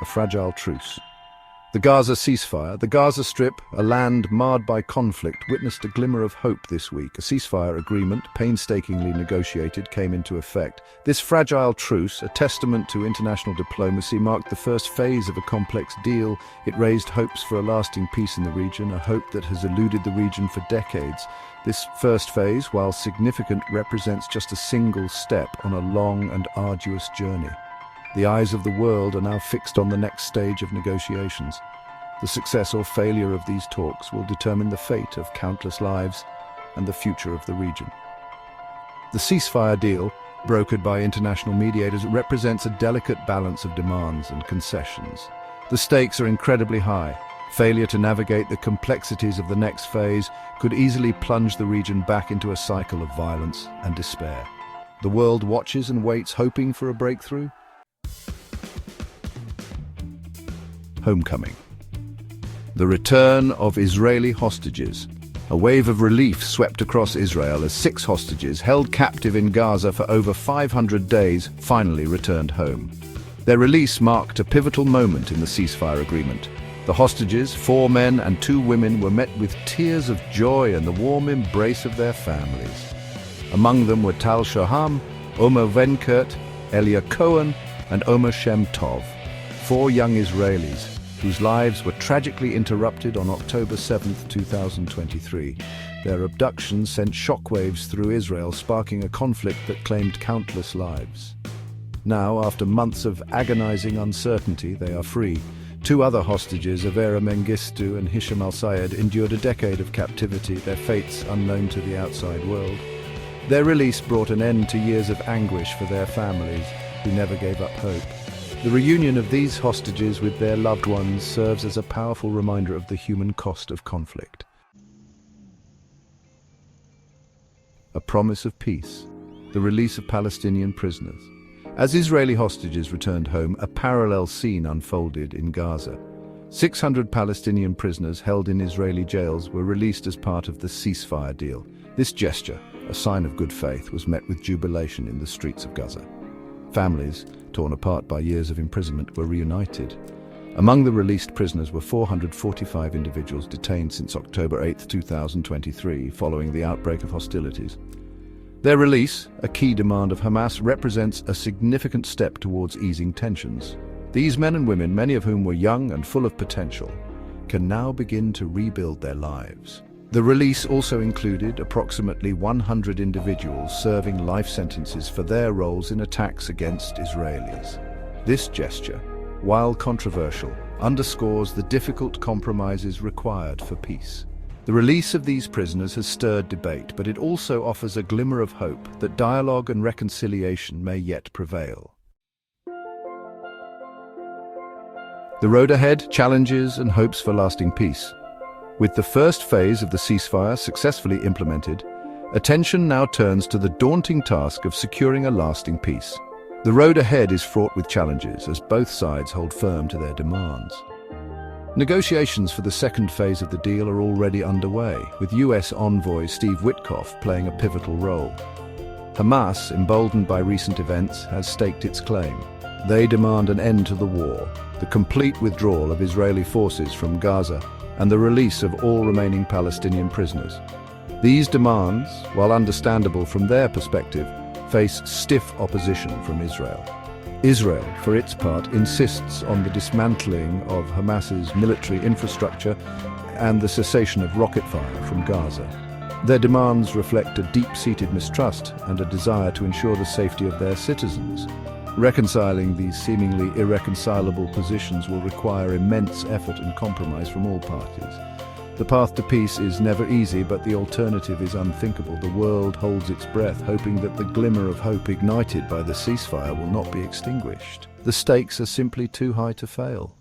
a fragile truce. The Gaza ceasefire, the Gaza Strip, a land marred by conflict, witnessed a glimmer of hope this week. A ceasefire agreement, painstakingly negotiated, came into effect. This fragile truce, a testament to international diplomacy, marked the first phase of a complex deal. It raised hopes for a lasting peace in the region, a hope that has eluded the region for decades. This first phase, while significant, represents just a single step on a long and arduous journey. The eyes of the world are now fixed on the next stage of negotiations. The success or failure of these talks will determine the fate of countless lives and the future of the region. The ceasefire deal, brokered by international mediators, represents a delicate balance of demands and concessions. The stakes are incredibly high. Failure to navigate the complexities of the next phase could easily plunge the region back into a cycle of violence and despair. The world watches and waits, hoping for a breakthrough. Homecoming. The return of Israeli hostages. A wave of relief swept across Israel as 6 hostages held captive in Gaza for over 500 days finally returned home. Their release marked a pivotal moment in the ceasefire agreement. The hostages, 4 men and 2 women, were met with tears of joy and the warm embrace of their families. Among them were Tal Shoham, Omer Venkert, Elia Cohen, and Omer Shem Tov, 4 young Israelis whose lives were tragically interrupted on October 7, 2023. Their abduction sent shockwaves through Israel, sparking a conflict that claimed countless lives. Now, after months of agonizing uncertainty, they are free. 2 other hostages, Avera Mengistu and Hisham al-Sayed, endured a decade of captivity, their fates unknown to the outside world. Their release brought an end to years of anguish for their families, who never gave up hope. The reunion of these hostages with their loved ones serves as a powerful reminder of the human cost of conflict. A promise of peace, the release of Palestinian prisoners. As Israeli hostages returned home, a parallel scene unfolded in Gaza. 600 Palestinian prisoners held in Israeli jails were released as part of the ceasefire deal. This gesture, a sign of good faith, was met with jubilation in the streets of Gaza. Families, torn apart by years of imprisonment, were reunited. Among the released prisoners were 445 individuals detained since October 8, 2023, following the outbreak of hostilities. Their release, a key demand of Hamas, represents a significant step towards easing tensions. These men and women, many of whom were young and full of potential, can now begin to rebuild their lives. The release also included approximately 100 individuals serving life sentences for their roles in attacks against Israelis. This gesture, while controversial, underscores the difficult compromises required for peace. The release of these prisoners has stirred debate, but it also offers a glimmer of hope that dialogue and reconciliation may yet prevail. The road ahead, challenges and hopes for lasting peace. With the first phase of the ceasefire successfully implemented, attention now turns to the daunting task of securing a lasting peace. The road ahead is fraught with challenges as both sides hold firm to their demands. Negotiations for the second phase of the deal are already underway, with US envoy Steve Witkoff playing a pivotal role. Hamas, emboldened by recent events, has staked its claim. They demand an end to the war, the complete withdrawal of Israeli forces from Gaza, and the release of all remaining Palestinian prisoners. These demands, while understandable from their perspective, face stiff opposition from Israel. Israel, for its part, insists on the dismantling of Hamas's military infrastructure and the cessation of rocket fire from Gaza. Their demands reflect a deep-seated mistrust and a desire to ensure the safety of their citizens. Reconciling these seemingly irreconcilable positions will require immense effort and compromise from all parties. The path to peace is never easy, but the alternative is unthinkable. The world holds its breath, hoping that the glimmer of hope ignited by the ceasefire will not be extinguished. The stakes are simply too high to fail.